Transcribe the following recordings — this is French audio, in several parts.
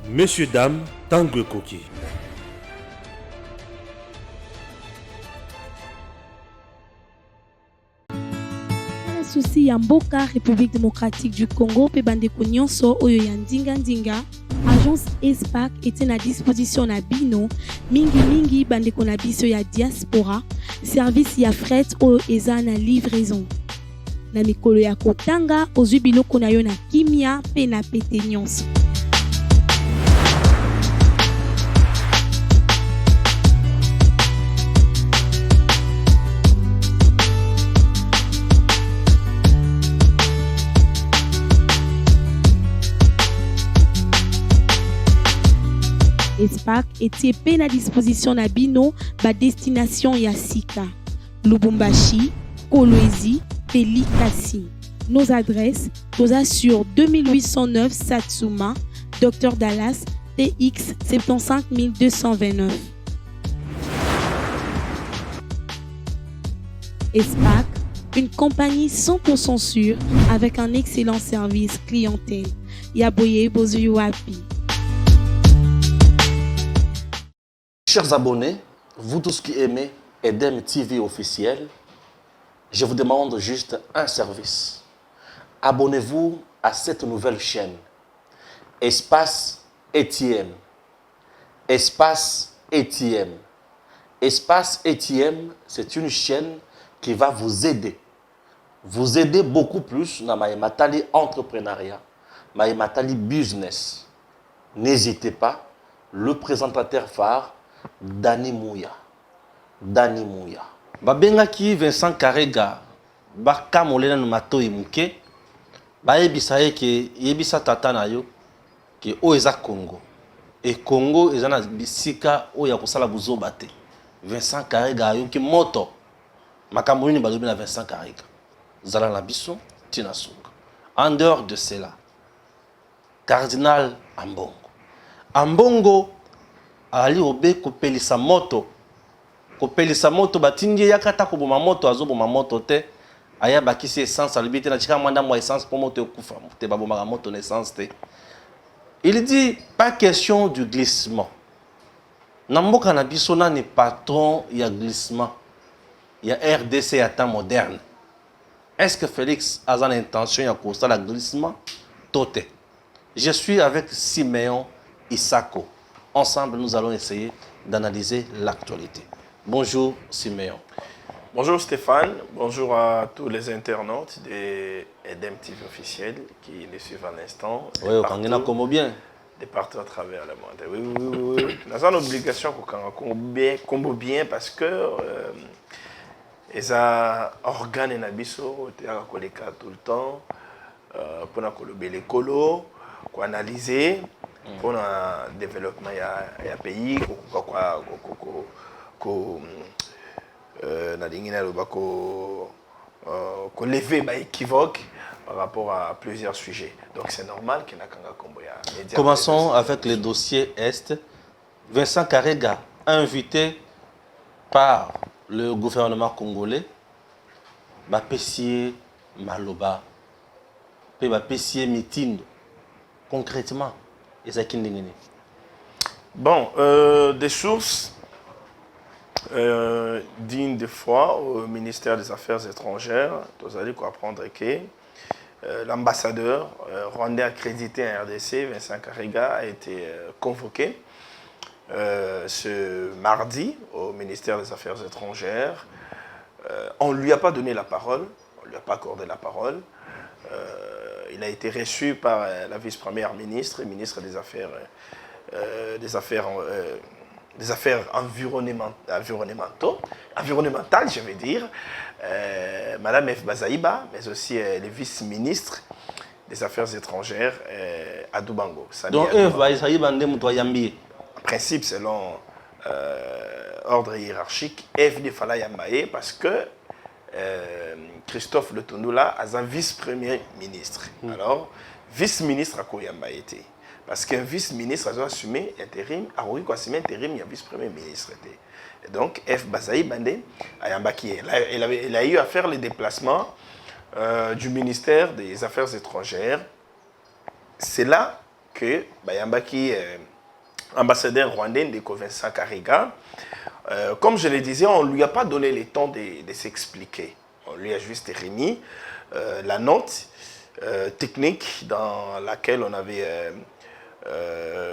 Messieurs, dames, Tangue Koki. Souci ya mboka République démocratique du Congo pe bandeko nyonso oyo ya ndinga agence ESPAC était à disposition na bino mingi bandeko na biso ya diaspora service ya fret oyo eza na livraison na mikolo ya kotanga ozwi biloko na yo na kimia pe na pete nyonso. ESPAC était à disposition na bino ba destination ya sika Lubumbashi, Kolwezi, Pelikasi. Nos adresses toza sur 2809 Satsuma, Dr Dallas, TX 75229. ESPAC, une compagnie 100% sûre avec un excellent service clientèle. Yaboye Bozuyuapi. Chers abonnés, vous tous qui aimez Edem TV officiel, je vous demande juste un service. Abonnez-vous à cette nouvelle chaîne. Espace ATM. Espace ATM. Espace ATM, c'est une chaîne qui va vous aider. Vous aider beaucoup plus dans Maïmatali entrepreneuriat, Maïmatali business. N'hésitez pas, le présentateur phare, Dani Mouya. Dani Mouya. Babengaki Vincent Karega, Baka Molena no Matoi Muke, Baebisa ke yebisa tata na yo ke o eza Congo. Et Congo eza na bisika o ya kosala buzoba te. Vincent Karega yo ki moto. Makambo ni balobi na Vincent Karega. Zala na biso tina suka. En dehors de cela, Cardinal Ambongo. Ambongo ali obe kopelisa moto batindi yakata ko boma moto azo boma moto te aya bakisi essence alibité na chika mwanda mwa essence pour moto kufa te baboma moto na essence te. Il dit pas question du glissement. Na mboka na biso na ni patron ya glissement ya RDC à temps moderne. Est-ce que Félix a l'intention ya ko la glissement tote? Je suis avec Siméon Isako. Ensemble, nous allons essayer d'analyser l'actualité. Bonjour Siméon. Bonjour Stéphane, bonjour à tous les internautes de Edem TV officiel qui les suivent à l'instant. Oui, on a comme bien. De partout à travers le monde. Oui. Nous avons l'obligation qu'on bien parce que les organes et nabiso tout le temps pour les colos, pour analyser. Pour le développement du pays, qu'on lever équivoque par rapport à plusieurs sujets. Donc c'est normal qu'il y ait un média. Commençons avec le dossier Est. Vincent Karega, invité par le gouvernement congolais, Bapessier Maloba, Bapessier Mitindo, concrètement. Bon, des sources dignes de foi au ministère des Affaires étrangères, vous allez apprendre que l'ambassadeur rwandais accrédité en RDC, Vincent Karega, a été convoqué ce mardi au ministère des Affaires étrangères. On ne lui a pas donné la parole, on ne lui a pas accordé la parole. Il a été reçu par la vice-première ministre et ministre des Affaires environnementales, je veux dire, Madame F. Bazaïba, mais aussi le vice-ministre des Affaires étrangères à Dubango. Donc F. Bazaïba en principe, selon ordre hiérarchique, F. de Fala Yambaye, parce que Christophe Letondula a un vice-premier ministre. Alors, vice-ministre à Koyamba été. Parce qu'un vice-ministre a assumé intérim, a assumé intérim, il y a vice-premier ministre. Et donc, F. Bazaï Bandé il a eu à faire les déplacements du ministère des Affaires étrangères. C'est là que Bayambaki, ambassadeur rwandais de Vincent Kariga, comme je le disais, on ne lui a pas donné le temps de s'expliquer. On lui a juste remis la note technique dans laquelle on avait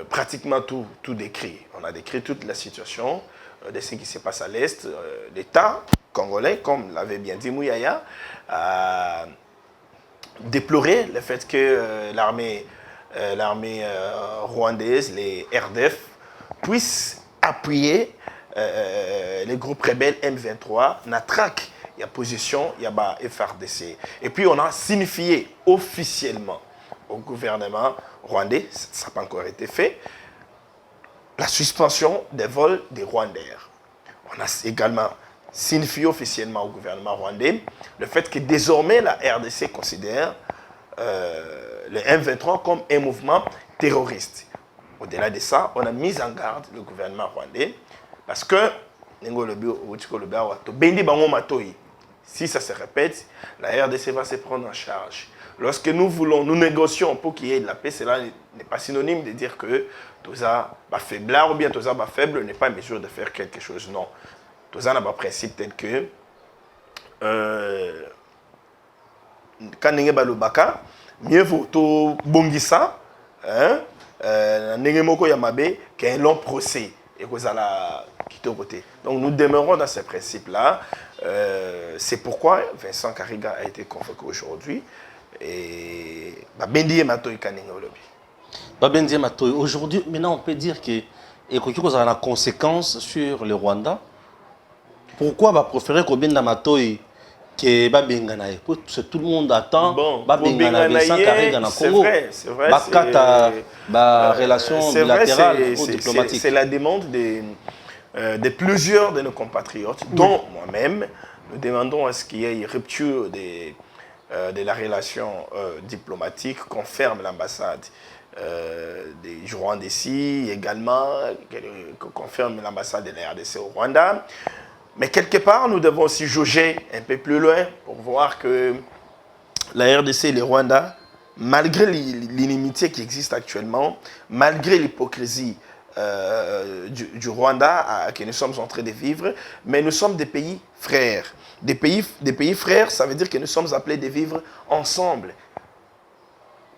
pratiquement tout décrit. On a décrit toute la situation de ce qui se passe à l'Est. L'État congolais, comme l'avait bien dit Mouyaya, a déploré le fait que l'armée rwandaise, les RDF, puissent appuyer les groupes rebelles M23, Natrak, il y a position, il y a FRDC. Et puis on a signifié officiellement au gouvernement rwandais, ça n'a pas encore été fait, la suspension des vols des Rwandais. On a également signifié officiellement au gouvernement rwandais le fait que désormais la RDC considère le M23 comme un mouvement terroriste. Au-delà de ça, on a mis en garde le gouvernement rwandais parce que si ça se répète, la RDC va se prendre en charge. Lorsque nous négocions pour qu'il y ait de la paix, cela n'est pas synonyme de dire que Toza va faiblard ou bien Toza va faible n'est pas en mesure de faire quelque chose. Non. Toza n'a pas principe tel que quand on a baka, mieux vaut tout bongisa, n'engemo yamabe qu'un long procès et que ça la quitte au côté. Donc nous demeurons dans ce principe-là. C'est pourquoi Vincent Kariga a été convoqué aujourd'hui. Et Babendi Matoy Kaninga Olobi. Babendi Matoy, aujourd'hui, maintenant on peut dire que ça a la conséquence sur le Rwanda. Pourquoi va préférer que Babendi Matoy que Babenganaye? Parce que tout le monde attend Babenganaye Vincent Kariga na Congo. C'est vrai. La relation bilatérale ou diplomatique. C'est la demande de plusieurs de nos compatriotes, dont moi-même. Nous demandons à ce qu'il y ait une rupture de la relation diplomatique qu'on ferme l'ambassade des Rwandais ici, également qu'on ferme l'ambassade de la RDC au Rwanda. Mais quelque part, nous devons aussi jauger un peu plus loin pour voir que la RDC et le Rwanda, malgré l'inimitié qui existe actuellement, malgré l'hypocrisie du Rwanda que nous sommes en train de vivre, mais nous sommes des pays frères. Des pays frères, ça veut dire que nous sommes appelés de vivre ensemble.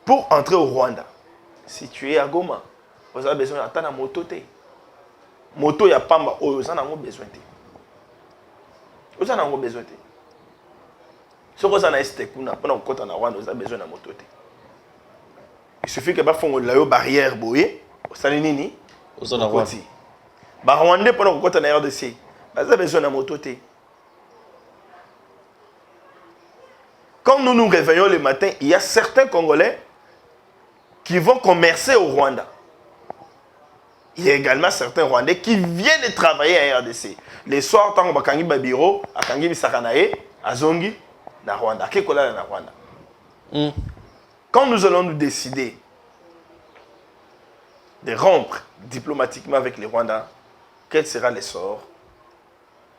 Pour entrer au Rwanda, si tu es à Goma, vous avez besoin d'attendre la moto. Moto, il n'y a pas vous en avez besoin. Vous en avez besoin. Si vous en avez besoin, vous avez besoin de moto. Il suffit que vous fassiez une barrière, vous avez nini. Vous en avez besoin. Rwandais, pendant que vous avez RDC, vous avez besoin de moto. Quand nous nous réveillons le matin, il y a certains Congolais qui vont commercer au Rwanda. Il y a également certains Rwandais qui viennent de travailler à RDC. Les soirs, quand on va au bureau, à Kangi Sakanae, à Zongi, na Rwanda. Kekola na Rwanda. Quand nous allons nous décider de rompre diplomatiquement avec les Rwandais, quel sera le sort?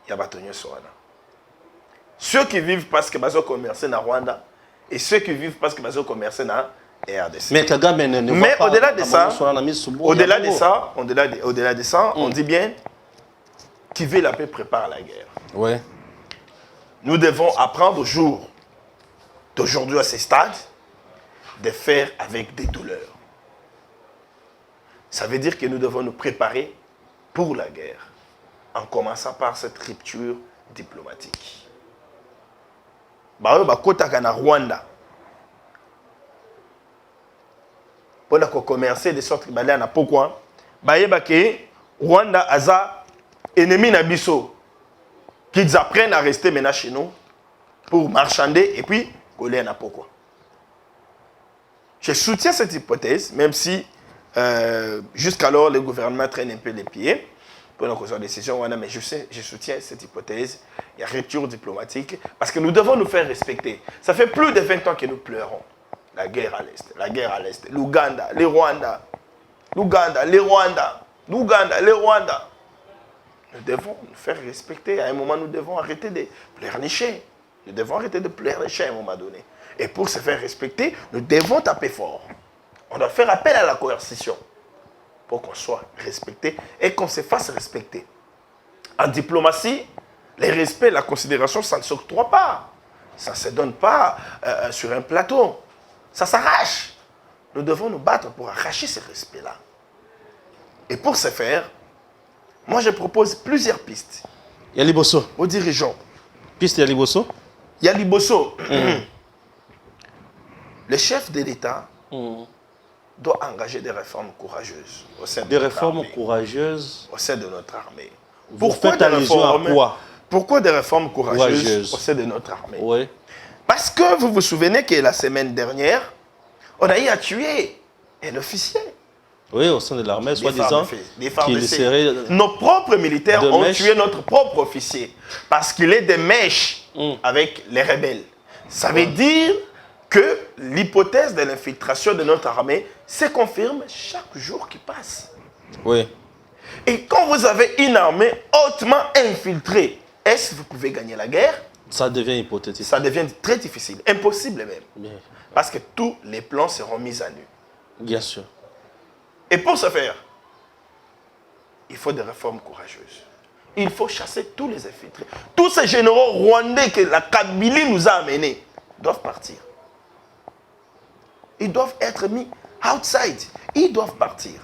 Il y a Batonio Sorana. Ceux qui vivent parce que ils ont commercé dans Rwanda et ceux qui vivent parce qu'ils ont commercé dans RDC. Mais au-delà de ça, on dit bien qui veut la paix prépare la guerre. Ouais. Nous devons apprendre au jour d'aujourd'hui à ce stade de faire avec des douleurs. Ça veut dire que nous devons nous préparer pour la guerre en commençant par cette rupture diplomatique. Bakotaka na Rwanda pour la commercer de sorte que balé na pourquoi bayeba ke Rwanda aza ennemi na biso qu'ils apprennent à rester maintenant chez nous pour marchander et puis coller na pourquoi. Je soutiens cette hypothèse même si jusqu'alors le gouvernement traîne un peu les pieds pour la cause de décision, mais je soutiens cette hypothèse. Il y a rupture diplomatique parce que nous devons nous faire respecter. Ça fait plus de 20 ans que nous pleurons. La guerre à l'Est, la guerre à l'Est, l'Ouganda, les Rwandais, l'Ouganda, les Rwandais, l'Ouganda, les Rwandais. Nous devons nous faire respecter. À un moment, nous devons arrêter de pleurnicher. Nous devons arrêter de pleurnicher à un moment donné. Et pour se faire respecter, nous devons taper fort. On doit faire appel à la coercition pour qu'on soit respecté et qu'on se fasse respecter. En diplomatie, le respect, la considération, ça ne s'octroie pas. Ça ne se donne pas sur un plateau. Ça s'arrache. Nous devons nous battre pour arracher ce respect-là. Et pour ce faire, moi je propose plusieurs pistes. Yaliboso. Aux dirigeants. Piste Yaliboso. Yaliboso. Le chef de l'État doit engager des réformes courageuses au sein de Des notre réformes armée. Courageuses. Au sein de notre armée. Vous faites allusion à quoi? Pourquoi des réformes courageuses Courageuses. au sein de notre armée? Oui. Parce que vous vous souvenez que la semaine dernière, on a eu à tuer un officier. Oui, au sein de l'armée, soi-disant, des qu'il serait... Nos propres militaires de ont mèche. tué notre propre officier parce qu'il est de mèche avec les rebelles. Ça veut dire que l'hypothèse de l'infiltration de notre armée se confirme chaque jour qui passe. Oui. Et quand vous avez une armée hautement infiltrée, est-ce que vous pouvez gagner la guerre? Ça devient hypothétique. Ça devient très difficile, impossible même. Bien, Parce que tous les plans seront mis à nu. bien sûr. Et pour ce faire, il faut des réformes courageuses. Il faut chasser tous les infiltrés. Tous ces généraux rwandais que la Kabylie nous a amenés doivent partir. Ils doivent être mis outside. Ils doivent partir.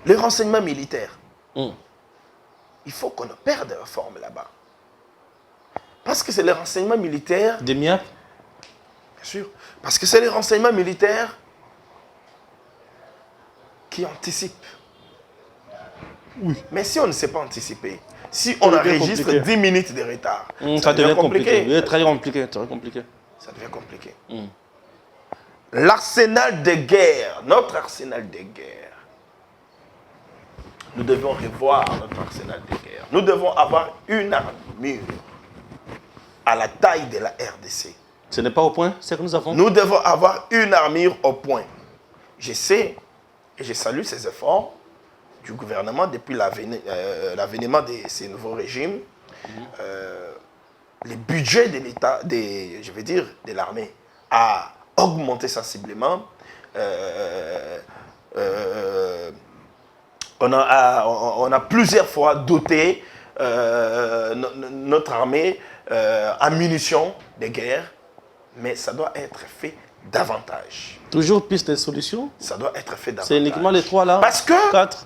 Les renseignements militaires. Il faut qu'on opère des réformes là-bas. Parce que c'est les renseignements militaires... Des MIAP. Bien sûr. Parce que c'est les renseignements militaires qui anticipent. Oui. Mais si on ne sait pas anticiper, si on enregistre compliqué. 10 minutes de retard, Ça devient compliqué. Oui, très compliqué. Très compliqué. Ça devient compliqué. L'arsenal de guerre, notre arsenal de guerre, nous devons revoir notre arsenal de guerre. Nous devons avoir une armure à la taille de la RDC. Ce n'est pas au point, c'est que nous avons. Nous devons avoir une armure au point. Je sais et je salue ces efforts du gouvernement depuis l'avènement de ces nouveaux régimes. Le budget de l'État, je veux dire, de l'armée, a augmenté sensiblement. On a plusieurs fois doté notre armée en munitions de guerre, mais ça doit être fait davantage. Toujours piste de solution. Ça doit être fait davantage. C'est uniquement les trois là. Parce que, 4.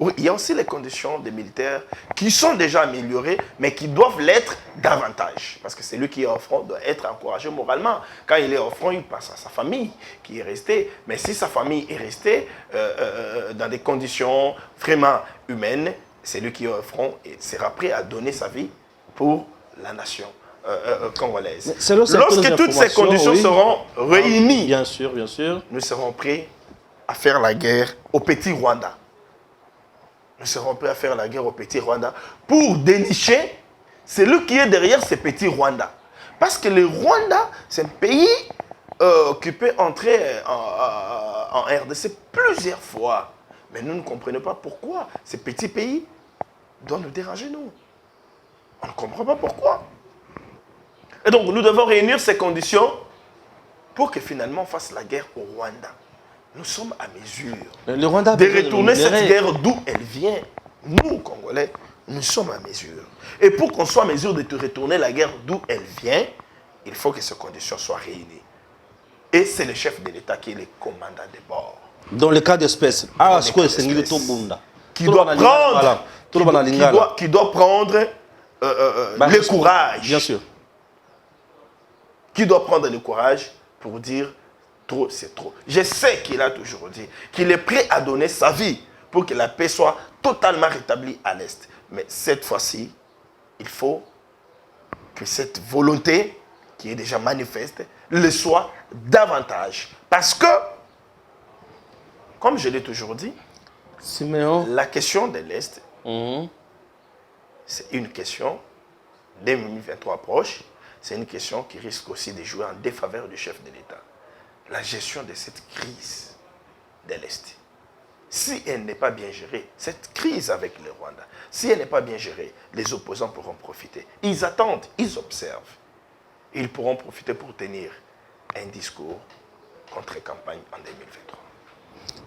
oui, il y a aussi les conditions des militaires qui sont déjà améliorées, mais qui doivent l'être davantage. Parce que celui qui est au front doit être encouragé moralement. Quand il est au front, il passe à sa famille qui est restée. Mais si sa famille est restée dans des conditions vraiment humaines, celui qui est au front sera prêt à donner sa vie pour la nation congolaise. Lorsque toutes ces conditions seront réunies, bien sûr, nous serons prêts à faire la guerre au petit Rwanda. Nous serons prêts à faire la guerre au petit Rwanda pour dénicher celui qui est derrière ce petit Rwanda. Parce que le Rwanda, c'est un pays occupé, entré en RDC plusieurs fois. Mais nous ne comprenons pas pourquoi ce petit pays doit nous déranger, nous. On ne comprend pas pourquoi. Et donc, nous devons réunir ces conditions pour que finalement on fasse la guerre au Rwanda. Nous sommes à mesure le Rwanda de retourner cette guerre d'où elle vient. Nous, Congolais, nous sommes à mesure. Et pour qu'on soit à mesure de retourner la guerre d'où elle vient, il faut que ces conditions soient réunies. Et c'est le chef de l'État qui est le commandant de bord. Dans le cas d'espèce, qui doit prendre le courage. Bien sûr. Qui doit prendre le courage pour dire trop, c'est trop. Je sais qu'il a toujours dit qu'il est prêt à donner sa vie pour que la paix soit totalement rétablie à l'Est. Mais cette fois-ci, il faut que cette volonté, qui est déjà manifeste, le soit davantage. Parce que, comme je l'ai toujours dit, la question de l'Est, c'est une question, 2023 proche, c'est une question qui risque aussi de jouer en défaveur du chef de l'État. La gestion de cette crise de l'Est. Si elle n'est pas bien gérée, cette crise avec le Rwanda, si elle n'est pas bien gérée, les opposants pourront profiter. Ils attendent, ils observent. Ils pourront profiter pour tenir un discours contre-campagne en 2023.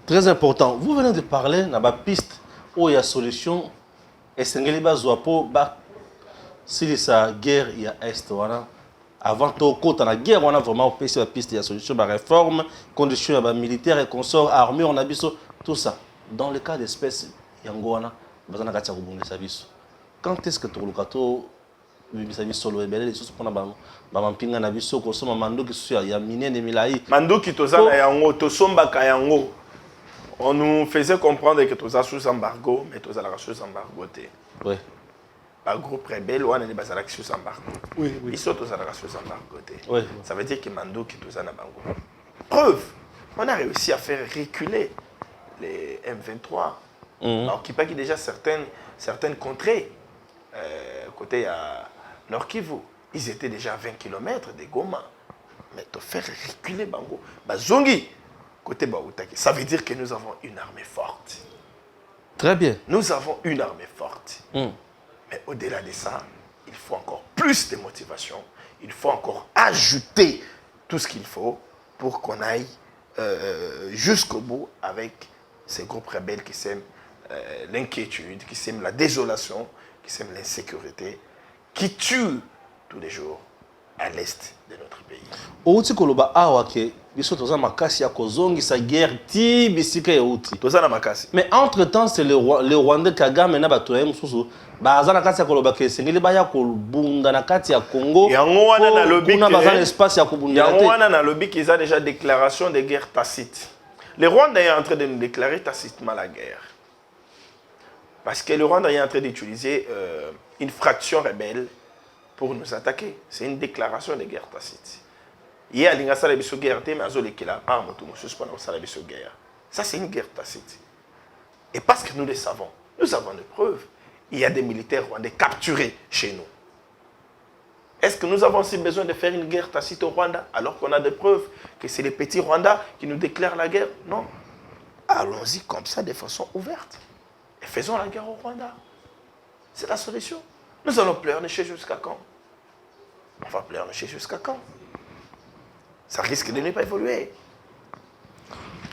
Très important. Vous venez de parler de la piste où il y a solution. Et c'est si la guerre il y a Est. Avant de la guerre, on a vraiment la piste, il y a solution, la réforme, conditions militaires et consorts, armés, on a vu tout ça. Dans le cas d'espèces, il y a un quand est-ce que tu as solo ebele les choses pour na mpinga na biso ko soma mandoki sur ya minene milai mandoki tozana yango to sombaka yango on nous faisait comprendre que toza sous embargo mais tozala sous embargo te ouais ba groupe rebelle wana ne bazala sous embargo oui ils sont tozala sous embargo te ouais ça veut dire que mandoki tozana bango preuve on a réussi à faire reculer les M23 alors qui pas qui déjà certaines contrées côté à Nord Kivu, ils étaient déjà à 20 km de Goma. Mais te faire reculer Bango, Bazongi, côté Baoutaki, ça veut dire que nous avons une armée forte. Très bien. Nous avons une armée forte. Mais au-delà de ça, il faut encore plus de motivation. Il faut encore ajouter tout ce qu'il faut pour qu'on aille jusqu'au bout avec ces groupes rebelles qui sèment l'inquiétude, qui sèment la désolation, qui sèment l'insécurité, qui tue tous les jours à l'est de notre pays. Outi koloba awa ke biso toza makasi ya kozongi sa guerre ti bisika ya outi. Toza na makasi. Mais entre-temps c'est le Rwanda Kagame na bato ya mususu baza na kati ya koloba ke sengeli baya kolbunda na kati ya Congo. Yango wana na lobby kuna baza na espace ya kobunda. Yango wana na lobby qu'ils a déjà déclaration de guerre tacite. Le Rwanda est en train de nous déclarer tacitement la guerre. Parce que le Rwanda est en train d'utiliser une fraction rebelle pour nous attaquer. C'est une déclaration de guerre tacite. Il y a une guerre, ça c'est une guerre tacite. Et parce que nous le savons, nous avons des preuves. Il y a des militaires rwandais capturés chez nous. Est-ce que nous avons aussi besoin de faire une guerre tacite au Rwanda alors qu'on a des preuves que c'est les petits Rwandais qui nous déclarent la guerre? Non. Allons-y comme ça de façon ouverte. Et faisons la guerre au Rwanda. C'est la solution. Nous allons pleurnicher jusqu'à quand? On va pleurnicher jusqu'à quand? Ça risque de ne pas évoluer.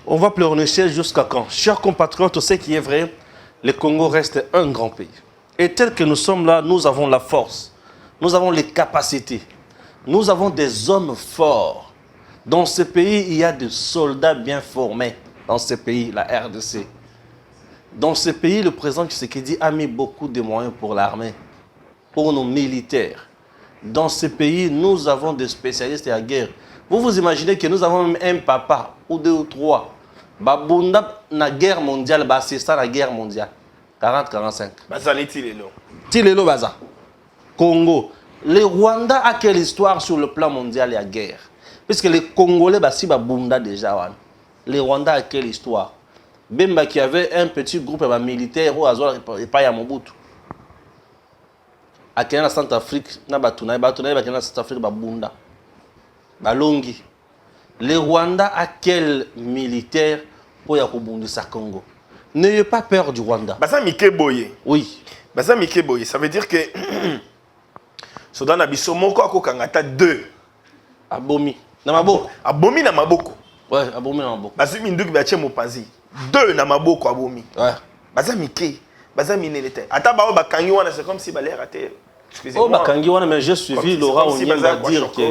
On va pleurnicher jusqu'à quand? Chers compatriotes, ce qui est vrai, le Congo reste un grand pays. Et tel que nous sommes là, nous avons la force. Nous avons les capacités. Nous avons des hommes forts. Dans ce pays, il y a des soldats bien formés. Dans ce pays, la RDC. Dans ce pays, le président Tshisekedi a mis beaucoup de moyens pour l'armée, pour nos militaires. Dans ce pays, nous avons des spécialistes en guerre. Vous vous imaginez que nous avons même un papa, ou deux ou trois, babunda na guerre mondiale, assistant à la guerre mondiale. 40-45. Bazali Tilelo. Tilelo Baza. Congo. Le Rwanda a quelle histoire sur le plan mondial et la guerre? Puisque les Congolais, si babunda déjà. Le Rwanda a quelle histoire? Bemba qui avait un petit groupe militaire au Azor et pas à Mobutu. À Kenya, Centrafrique, na Batuna, Kenya, Centrafrique, Babunda. Balongi. Le Rwanda a quel militaire pour Yakubundi sa Congo? N'ayez pas peur du Rwanda. Baza Mike Boye. Oui. Baza Mike Boye, ça veut dire que Sodan Abiso Moko Akokangata 2. Abomi. Na maboko. Abomi na maboko. Ouais, abomi na maboko. Bazu Minduki Bache Mopanzi. 2 na maboko abomi. Ouais. Baza Mike. Baza Minelete. Ata bao bakangi wana, c'est comme si balé raté. Excusez-moi. Oh bakangi wana, mais j'ai suivi Laurent Onyemba dire que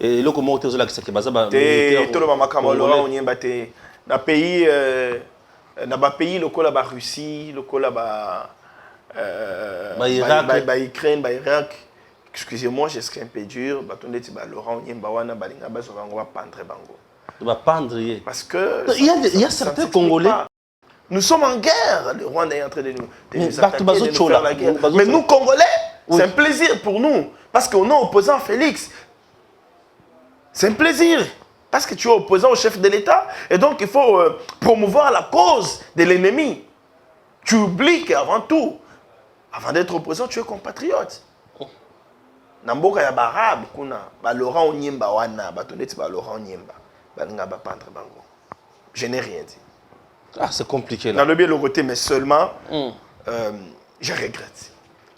et le comment tu as dit que baza ba militaire. Tout le monde makama Laurent Onyemba te na pays le kola ba Russie, le kola ba Ukraine, ba Irak. Excusez-moi, je serai un peu dur. Laurent Onyemba wana balinga bazonga va pendre bango. Va pendre. Parce que il y a certains Congolais. Nous sommes en guerre. Le Rwanda est en train de nous attaquer, de nous faire la guerre. Mais nous, Congolais, c'est un plaisir pour nous. Parce qu'on est opposant à Félix. C'est un plaisir. Parce que tu es opposant au chef de l'État. Et donc, il faut promouvoir la cause de l'ennemi. Tu oublies qu'avant tout, avant d'être opposant, tu es compatriote. Namboka ya barabe kuna ba Laurent Onyemba wana ba toneti ba Laurent Onyemba ba nga ba pendre bango. Je n'ai rien dit. Ah, c'est compliqué là. Dans le bien le côté mais seulement je regrette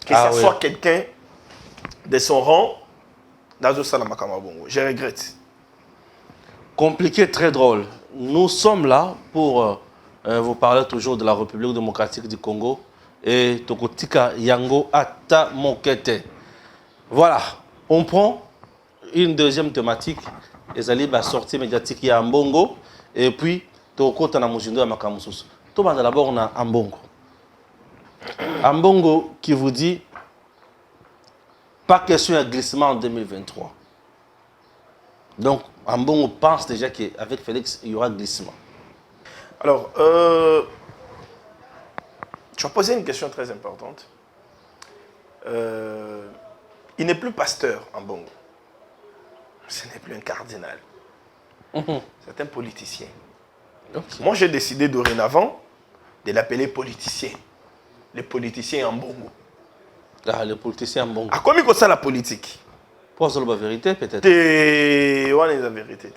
que ça soit quelqu'un de son rang dans le salama kamabongo. Je regrette. compliqué, très drôle. Nous sommes là pour vous parler toujours de la République démocratique du Congo et Tokotika Yango Ata Mokete. Voilà, on prend une deuxième thématique, les alliés la sortie médiatique à Mbongo et puis Tokota na Mujindo à Makamusus. Tout d'abord on a Mbongo. Mbongo qui vous dit pas question de glissement en 2023. Donc Mbongo pense déjà qu'avec Félix il y aura glissement. Alors, tu as posé une question très importante. Il n'est plus pasteur Mbongo. Ce n'est plus un cardinal. C'est un politicien. Okay. Moi, j'ai décidé dorénavant de l'appeler politicien. Le politicien Mbongo. Ah, le politicien Mbongo. À combien que ça la politique? Pour dire la vérité, peut-être. On est la vérité.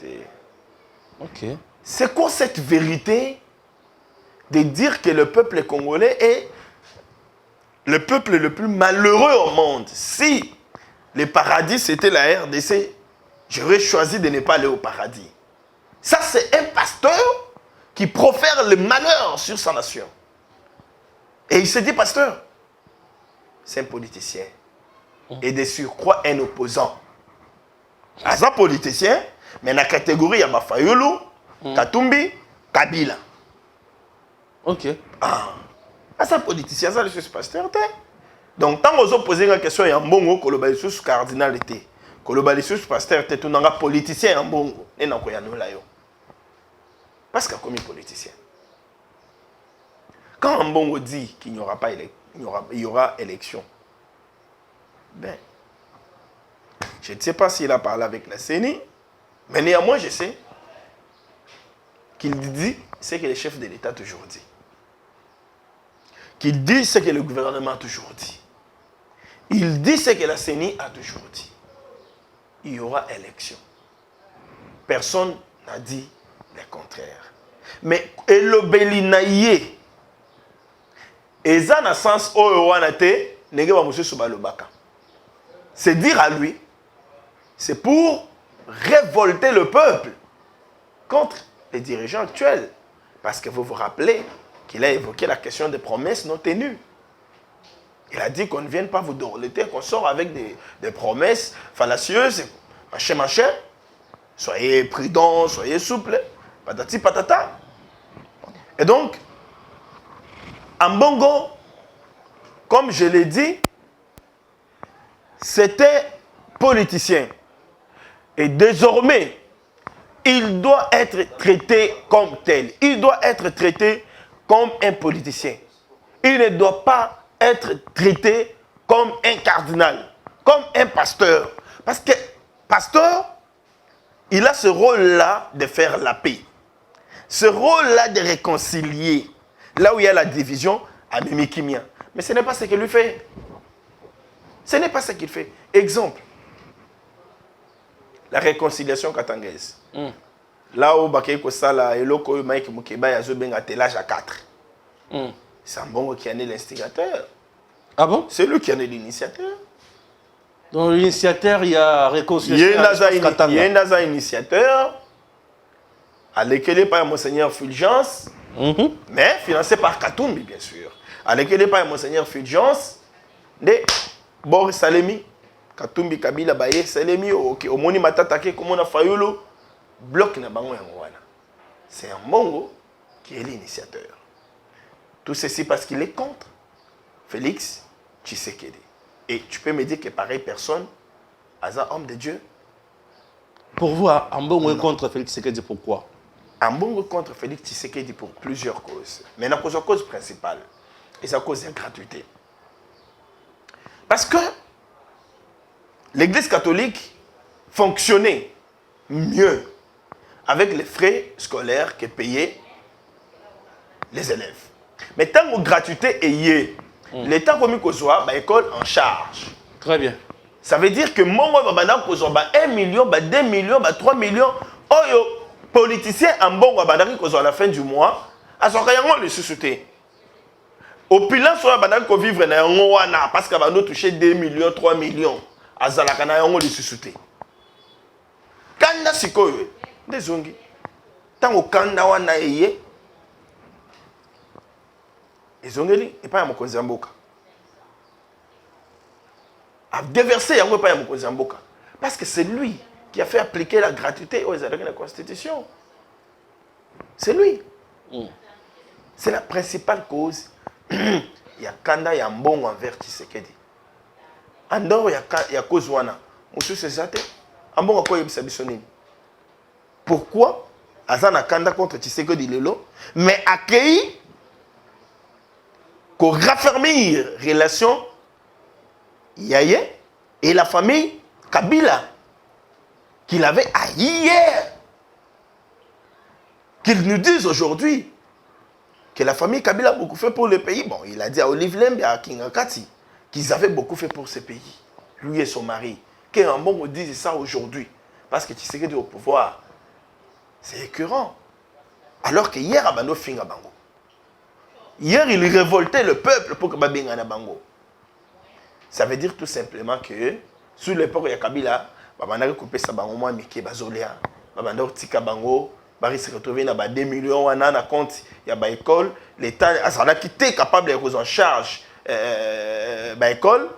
Ok. C'est quoi cette vérité de dire que le peuple congolais est le peuple le plus malheureux au monde? Si le paradis c'était la RDC, j'aurais choisi de ne pas aller au paradis. Ça, c'est un pasteur qui profère le malheur sur sa nation. Et il se dit pasteur. C'est un politicien. Et de surcroît, un opposant. À ça, politicien, mais dans la catégorie, il y a Bafayulu, Katumbi, Kabila. Ok. Ah, ça, politicien, ça, je suis pasteur. Donc, tant que vous posez une question, il y a un bon que cardinal était. Que le pasteur était tout un politicien, un bon. Et non, il y a nous là. Parce qu'il y a combien de politiciens? Quand un bon dit qu'il n'y aura pas il y aura élection, ben, je ne sais pas s'il a parlé avec la CENI, mais néanmoins, je sais qu'il dit ce que le chef de l'État a toujours dit. Qu'il dit ce que le gouvernement a toujours dit. Il dit ce que la CENI a toujours dit. Il y aura élection. Personne n'a dit le contraire. Mais elobelinaye, eza na sens oyo wana te nenge ba mususu balobaka. C'est dire à lui, c'est pour révolter le peuple contre les dirigeants actuels. Parce que vous vous rappelez qu'il a évoqué la question des promesses non tenues. Il a dit qu'on ne vienne pas vous dorloter, qu'on sort avec des promesses fallacieuses, machin. Soyez prudents, soyez souples, patati patata. Et donc, Mbongo, comme je l'ai dit, c'était politicien. Et désormais, il doit être traité comme tel. Il doit être traité comme un politicien. Il ne doit pas être traité comme un cardinal, comme un pasteur. Parce que pasteur, il a ce rôle-là de faire la paix. Ce rôle-là de réconcilier. Là où il y a la division, à Mimikimia. Mais ce n'est pas ce qu'il lui fait. Ce n'est pas ce qu'il fait. Exemple. La réconciliation katangaise. Là où Bakayko Sala et Loko Mike Mukeba Yazobenga Telage à 4. C'est Mbongo qui en est l'instigateur. Ah bon? C'est lui qui en est l'initiateur. Dans l'initiateur, il y a réconciliation. Il y a un initiateur, à l'équilibre par Monseigneur Fulgence, mais financé par Katumbi, bien sûr. À l'équilibre par Monseigneur Fulgence, de Boris Salemi, Katumbi Kabila Baye Salemi, au Moni Matatake, comme on a Fayulu, bloc na bango yangwana. C'est un Mbongo qui est l'initiateur. Tout ceci parce qu'il est contre Félix Tshisekedi. Et tu peux me dire que pareille personne, Aza, homme de Dieu. Pour vous, Mbongo est contre Félix Tshisekedi, pourquoi? Mbongo est contre Félix Tshisekedi pour plusieurs causes. Mais la cause principale, et sa cause de la gratuité. Parce que l'Église catholique fonctionnait mieux avec les frais scolaires que payaient les élèves. Mais tant que gratuité est liée, l'État a commis qu'on soit l'école en charge. Très bien. Ça veut dire que moi, je vais 1 million, 2 millions, 3 millions. Les politiciens en bon, à la fin du mois, ils ont le sous-souté. Au bilan, ils vont vivre parce qu'ils vont toucher 2 millions, 3 millions. Ils ont le sous-souté. Quand Ndezongi. Tant au kanda wana eye. Ezongeli et pas ya mokonzi mboka. A déversé yango pas ya mokonzi mboka. Parce que c'est lui qui a fait appliquer la gratuité aux articles de la Constitution. C'est lui. C'est la principale cause. Il y a kanda ya mbongo envers Tshisekedi. En dehors il y a cause wana. Monsieur c'est ça. Ambongo ko yebisa biso nini? Pourquoi Azana kanda contre Tshisekedi lelo mais accueilli pour raffermir relation Yaye et la famille Kabila qu'il avait haï hier. Qu'ils nous disent aujourd'hui que la famille Kabila a beaucoup fait pour le pays. Bon, il a dit à Olive Lembe et à Kingakati qu'ils avaient beaucoup fait pour ce pays. Lui et son mari. Qu'un bon dise ça aujourd'hui. Parce que Tshisekedi au pouvoir. C'est écœurant. Alors que hier, Abando Finga Bango. Hier, il révoltait le peuple pour que Babinga na Bango. Ça veut dire tout simplement que, sous l'époque de Kabila, Babanda a coupé sa bango, moi, Miki Bazolia. Babanda a tika bango, Bari se retrouvé dans 2 millions, on a un compte, il y a une école. L'État a quitté capable de prendre en charge l'école.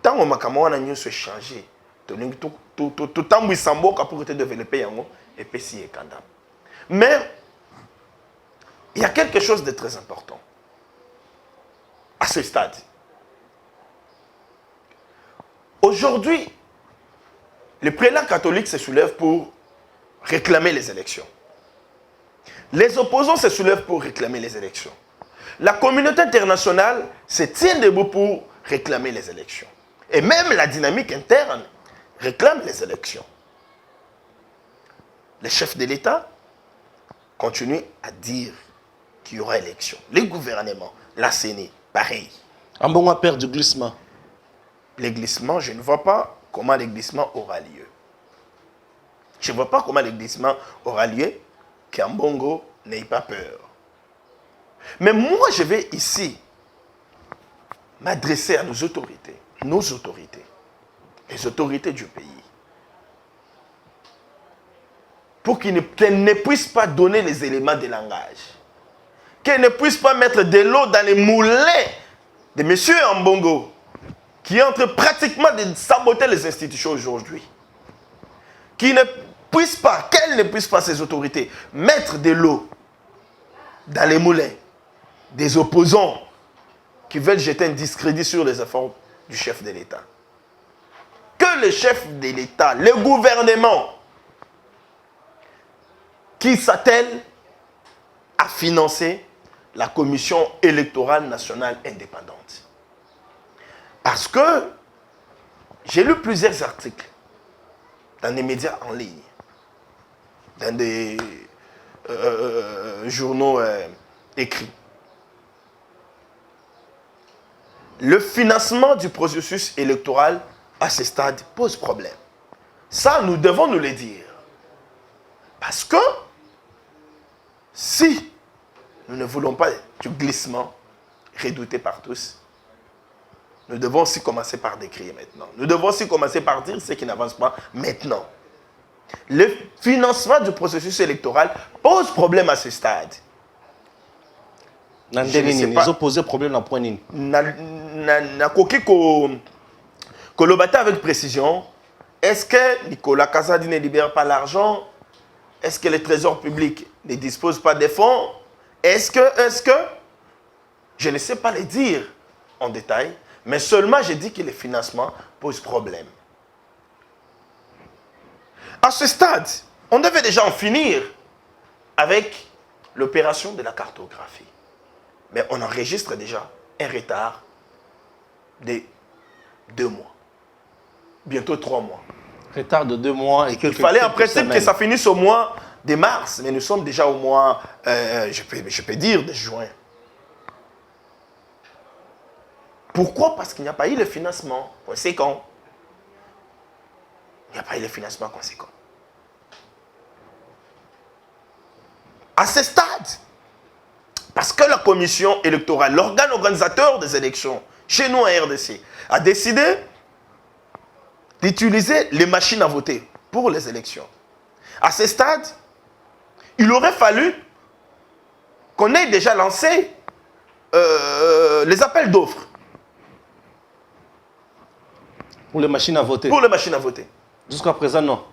Tant que Makamwa a se changé, tout temps où Sambo pour te développer et puis si Kanda. Mais il y a quelque chose de très important à ce stade. Aujourd'hui, les prélats catholiques se soulèvent pour réclamer les élections. Les opposants se soulèvent pour réclamer les élections. La communauté internationale se tient debout pour réclamer les élections. Et même la dynamique interne réclame les élections. Les chefs de l'État continuent à dire qu'il y aura élection. Les gouvernements, la CENI, pareil. Un bon à perdre du glissement. Les glissements, je ne vois pas comment les glissements aura lieu. Je ne vois pas comment le glissement aura lieu, qu'Ambongo n'ait pas peur. Mais moi, je vais ici m'adresser à nos autorités, les autorités du pays, pour qu'elles ne puissent pas donner les éléments de langage, qu'elles ne puissent pas mettre de l'eau dans les moulins de M. Ambongo, qui est en train pratiquement de saboter les institutions aujourd'hui. Qu'elles ne puissent pas, ces autorités, mettre de l'eau dans les moulins des opposants qui veulent jeter un discrédit sur les efforts du chef de l'État. Que le chef de l'État, le gouvernement, qui s'attelle à financer la Commission électorale nationale indépendante. Parce que j'ai lu plusieurs articles dans des médias en ligne, dans des journaux écrits. Le financement du processus électoral à ce stade pose problème. Ça, nous devons nous le dire. Parce que si nous ne voulons pas du glissement redouté par tous, nous devons aussi commencer par décrire maintenant. Nous devons aussi commencer par dire ce qui n'avance pas maintenant. Le financement du processus électoral pose problème à ce stade. Ils ont posé problème dans le point nini. Kolobata avec précision. Est-ce que Nicolas Kazadi ne libère pas l'argent? Est-ce que le trésor public ne dispose pas des fonds? Est-ce que je ne sais pas le dire en détail, mais seulement je dis que le financement pose problème. À ce stade, on devait déjà en finir avec l'opération de la cartographie. Mais on enregistre déjà un retard de 2 mois. Bientôt 3 mois. Retard de 2 mois. Et il fallait en principe que ça finisse au mois de mars, mais nous sommes déjà au mois, je peux dire, de juin. Pourquoi? Parce qu'il n'y a pas eu le financement conséquent. Il n'y a pas eu le financement conséquent. À ce stade, parce que la commission électorale, l'organe organisateur des élections, chez nous en RDC, a décidé d'utiliser les machines à voter pour les élections. À ce stade, il aurait fallu qu'on ait déjà lancé les appels d'offres. Pour les machines à voter. Pour les machines à voter. Jusqu'à présent, non.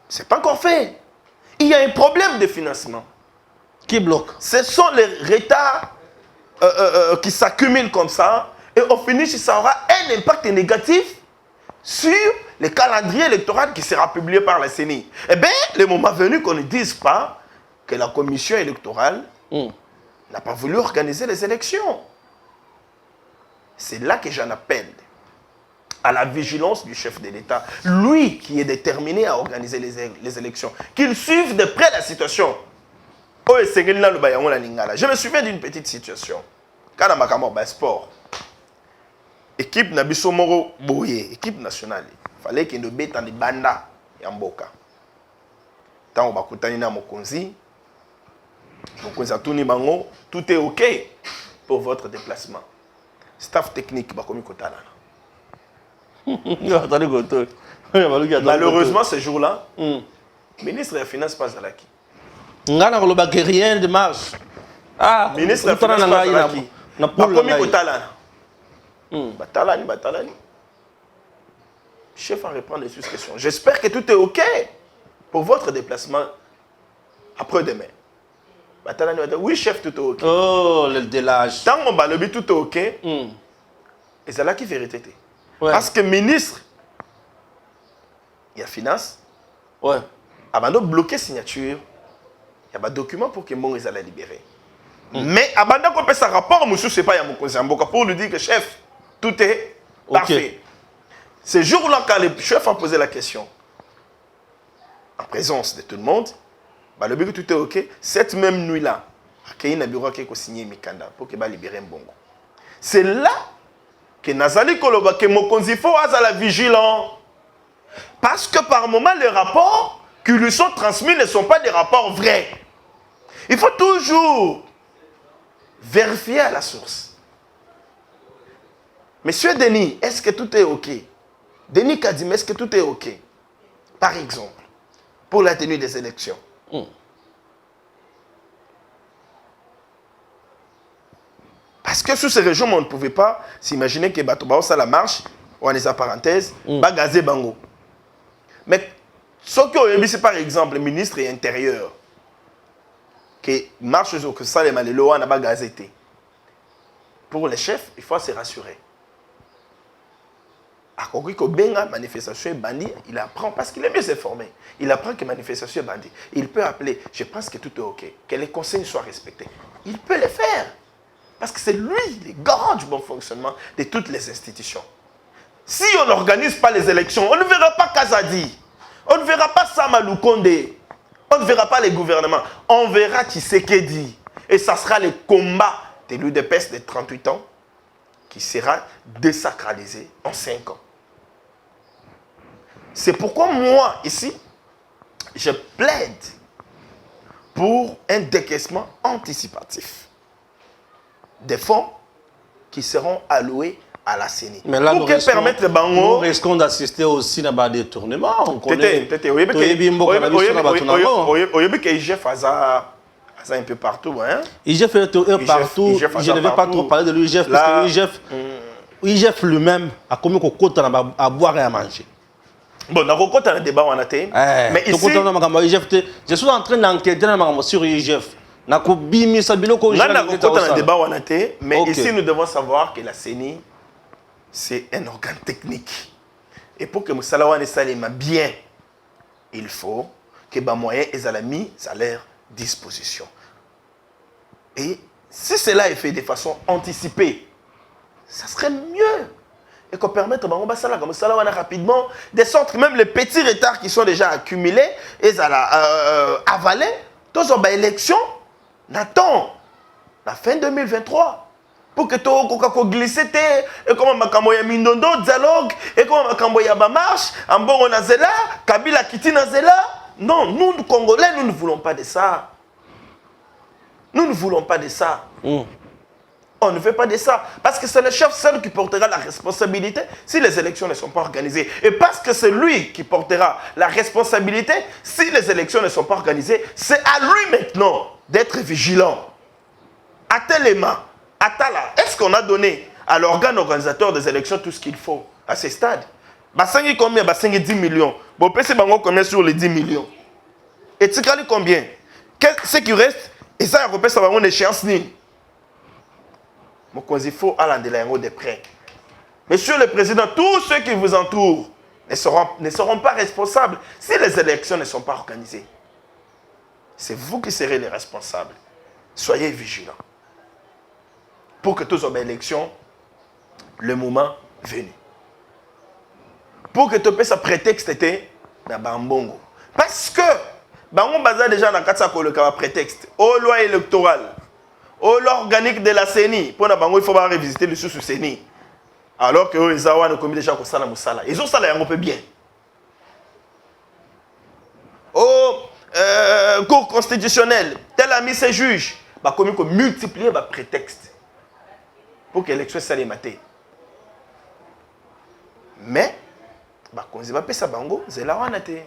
Ce n'est pas encore fait. Il y a un problème de financement. Qui bloque? Ce sont les retards qui s'accumulent comme ça. Et au finish, ça aura un impact négatif sur le calendrier électoral qui sera publié par la CENI. Eh bien, le moment venu qu'on ne dise pas que la commission électorale n'a pas voulu organiser les élections. C'est là que j'en appelle à la vigilance du chef de l'État. Lui qui est déterminé à organiser les élections. Qu'il suive de près la situation. Je me souviens d'une petite situation. Quand on a sport, équipe Nabiso Moro Boye, équipe nationale, il fallait qu'il nous bête dans les bandas Yamboka. Tant on va na Mokonzi, Mokonzi a tout est OK pour votre déplacement. Staff technique, Bakomi Kotala. Malheureusement, ce jour-là, le ministre des Finances pas à l'acquis. Ngana koloba rien de marche. Ah, ministre des Finances pas à l'acquis. Bakomi Kotala. Batalani. Chef, en reprendre les questions. J'espère que tout est OK pour votre déplacement après-demain. Batalani, oui, chef, tout est OK. Oh, le délage. Tant qu'on va le but, tout est OK. Et c'est là qui vérité. Ouais. Parce que ministre, il y a finance. Ouais. Avant de bloquer signature, il y a un document pour que mon les allait libérer. Mais avant de faire ce rapport, monsieur, c'est pas il y a mon pour lui dire que chef, tout est parfait. Ce jour-là, quand le chef a posé la question, en présence de tout le monde, le but que tout est OK, cette même nuit-là, il y a un bureau qui a signé Mikanda pour qu'il libérer Mbongo. C'est là que Nazali Koloba, que Mokonzi faut à la vigilance. Parce que par moment, les rapports qui lui sont transmis ne sont pas des rapports vrais. Il faut toujours vérifier à la source. Monsieur Denis, est-ce que tout est OK? Denis Kadime, est-ce que tout est OK? Par exemple, pour la tenue des élections. Parce que sous ces régions, on ne pouvait pas s'imaginer que Batoba, ça la marche, on est en parenthèse, bagazé bango. Mais ce qui ont c'est par exemple le ministre et intérieur, qui marche sur que ça, les malélois n'a pas gazété. Pour les chefs, il faut se rassurer. À côté que Benga, manifestation est bandit, il apprend, parce qu'il est mieux informé. Il apprend que manifestation est bandit. Il peut appeler, je pense que tout est OK, que les consignes soient respectées. Il peut le faire. Parce que c'est lui, le garant du bon fonctionnement de toutes les institutions. Si on n'organise pas les élections, on ne verra pas Kazadi, on ne verra pas Samalou Kondé, on ne verra pas les gouvernements, on verra Tshisekedi. Et ça sera le combat de l'UDPS de 38 ans qui sera désacralisé en 5 ans. C'est pourquoi moi, ici, je plaide pour un décaissement anticipatif des fonds qui seront alloués à la CENI. Mais là, pour que permettre les banques. Nous risquons d'assister aussi à des détournements. On connaît. IGF a un peu partout. IGF est partout. Je ne vais pas trop parler de l'IGF parce que l'IGF lui-même a commis qu'on compte à boire et à manger. Bon, on a un débat, on a été. Mais ici, je suis en train d'enquêter sur l'IGF. Mais ici, nous devons savoir que la CENI, c'est un organe technique. Et pour que Moussalawane Salima bien, il faut que les moyens soient mis à leur disposition. Et si cela est fait de façon anticipée, ça serait mieux. Et qu'on permette à rapidement des centres, même les petits retards qui sont déjà accumulés, et avalés, tous les élections. N'attends la fin 2023 pour que tu aies glissé et comment makamboya mindondo dialogue et comment makamboya ba marche en bon on a zela Kabila kiti na zela. Non, nous Congolais nous ne voulons pas de ça. Nous ne voulons pas de ça. On ne fait pas de ça. Parce que c'est le chef seul qui portera la responsabilité si les élections ne sont pas organisées. Et parce que c'est lui qui portera la responsabilité si les élections ne sont pas organisées, c'est à lui maintenant d'être vigilant. À Téléma, à Tala, est-ce qu'on a donné à l'organe organisateur des élections tout ce qu'il faut à ces stades? Basangi combien? Basangi 10 millions. Bon, PC Bango combien sur les 10 millions? Et Tikali combien? Ce qui reste, et ça, il y a une échéance. Il faut aller de près. Monsieur le Président, tous ceux qui vous entourent ne seront pas responsables si les élections ne sont pas organisées. C'est vous qui serez les responsables. Soyez vigilants. Pour que toutes les élections, le moment venu. Pour que tu aies ce prétexte était dans Bambongo. Parce que, Bango Baza déjà dans le prétexte. Aux lois électorales, aux lois organiques de la CENI. Pour Bango, il faut revisiter le sous CENI. Alors que les Awa ne commis déjà que ça Moussala. Ils ont ça là, on peut bien. Au cours constitutionnel, tel ami ses juges, bah commis que multiplier bah prétexte pour que l'élection soit matée. Mais bah quand ils va passer bango, c'est là où on était.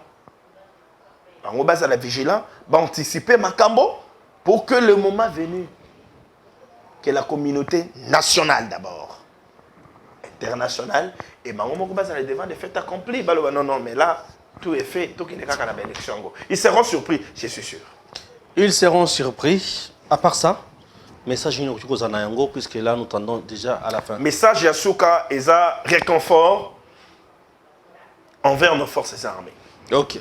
Bango base à la vigilance, bah anticiper Makambo pour que le moment venu, que la communauté nationale d'abord, internationale, et bango base à la devant des faits accomplis. Bah non mais là tout est fait, tout qui n'est qu'à la élection. Ils seront surpris, je suis sûr. Ils seront surpris. À part ça, message Zanayango, puisque là nous tendons déjà à la fin. Message Yasuka et ça réconfort envers nos forces armées. Ok.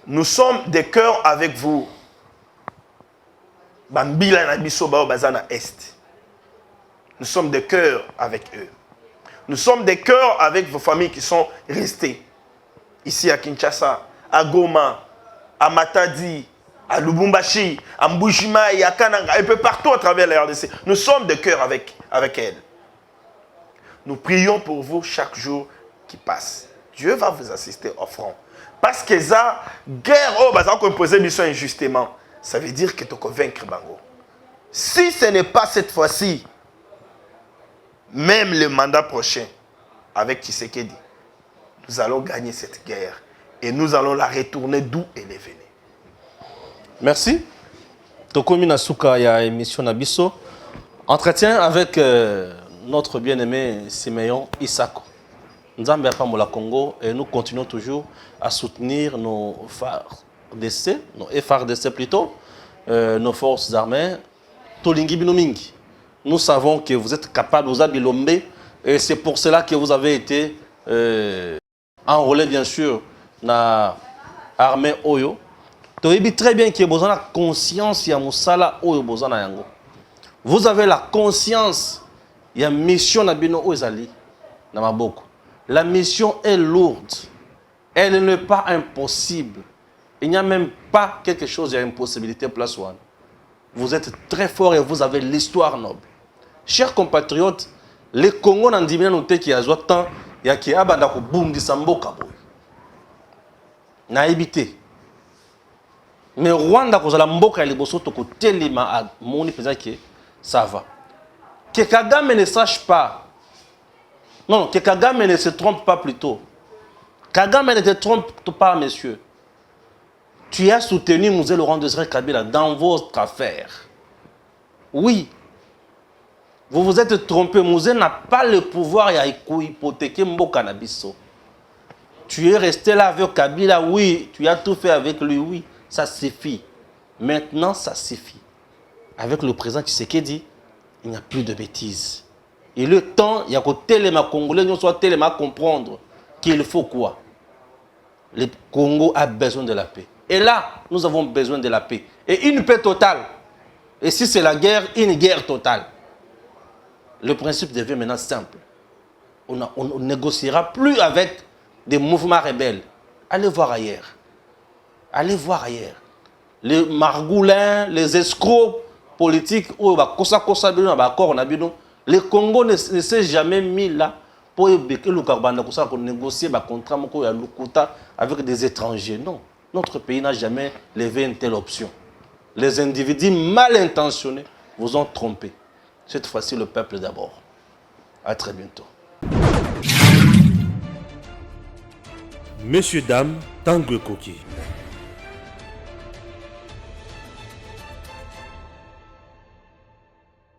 Nous sommes de cœur avec vous. Bambila na biso bao bazana est. Nous sommes de cœur avec eux. Nous sommes de cœur avec vos familles qui sont restées ici à Kinshasa, à Goma, à Matadi, à Lubumbashi, à Mbujimaï, à Kananga, un peu partout à travers la RDC. Nous sommes de cœur avec elles. Nous prions pour vous chaque jour qui passe. Dieu va vous assister au front. Parce que ça, guerre, qu'on posait mission injustement, ça veut dire que tu convaincre Bango. Si ce n'est pas cette fois-ci, même le mandat prochain, avec Tshisekedi, nous allons gagner cette guerre. Et nous allons la retourner d'où elle est venue. Merci. Tokomi Nasuka ya émission Nabiso. Entretien avec notre bien-aimé Siméon Isako. Nzambe Apamola Congo et nous continuons toujours à soutenir nos FARDC, nos FARDC plutôt, nos forces armées. Tolingi Binomingi. Nous savons que vous êtes capable, vous avez bilombé, et c'est pour cela que vous avez été enrôlé bien sûr dans l'armée Oyo. Tu as très bien que vous avez la conscience ya Moussala Oyo Bozana Yango. Vous avez la conscience, il y a une mission na bino Ozali na maboko. La mission est lourde. Elle n'est pas impossible. Il n'y a même pas quelque chose d'impossibilité place one. Vous êtes très fort et vous avez l'histoire noble. Chers compatriotes, les Congo n'ont dit bien noté qu'il y a tant, il y a qui a banda ko boum di samboka boy. Na évité. Mais Rwanda ko zala mboka ya liboso to ko telima a moni peza que ça va. Que Kagame ne sache pas. Non, que Kagame ne se trompe pas plutôt. Kagame ne te trompe pas, monsieur. Tu as soutenu Mzee Laurent Désiré Kabila dans votre affaire. Oui. Vous vous êtes trompé. Mzee n'a pas le pouvoir à hypothéquer Mboka Nabiso. Tu es resté là avec Kabila, oui. Tu as tout fait avec lui, oui. Ça suffit. Maintenant, ça suffit. Avec le président Tshisekedi, il n'y a plus de bêtises. Et le temps, il y a que téléma congolais, nous soit téléma comprendre qu'il faut quoi. Le Congo a besoin de la paix. Et là, nous avons besoin de la paix. Et une paix totale. Et si c'est la guerre, une guerre totale. Le principe devient maintenant simple. On ne négociera plus avec des mouvements rebelles. Allez voir ailleurs. Allez voir ailleurs. Les margoulins, les escrocs politiques, le Congo ne s'est jamais mis là pour négocier un contrat avec des étrangers. Non. Notre pays n'a jamais levé une telle option. Les individus mal intentionnés vous ont trompé. Cette fois-ci, le peuple d'abord. À très bientôt. Messieurs, dames, Tanguy Koki.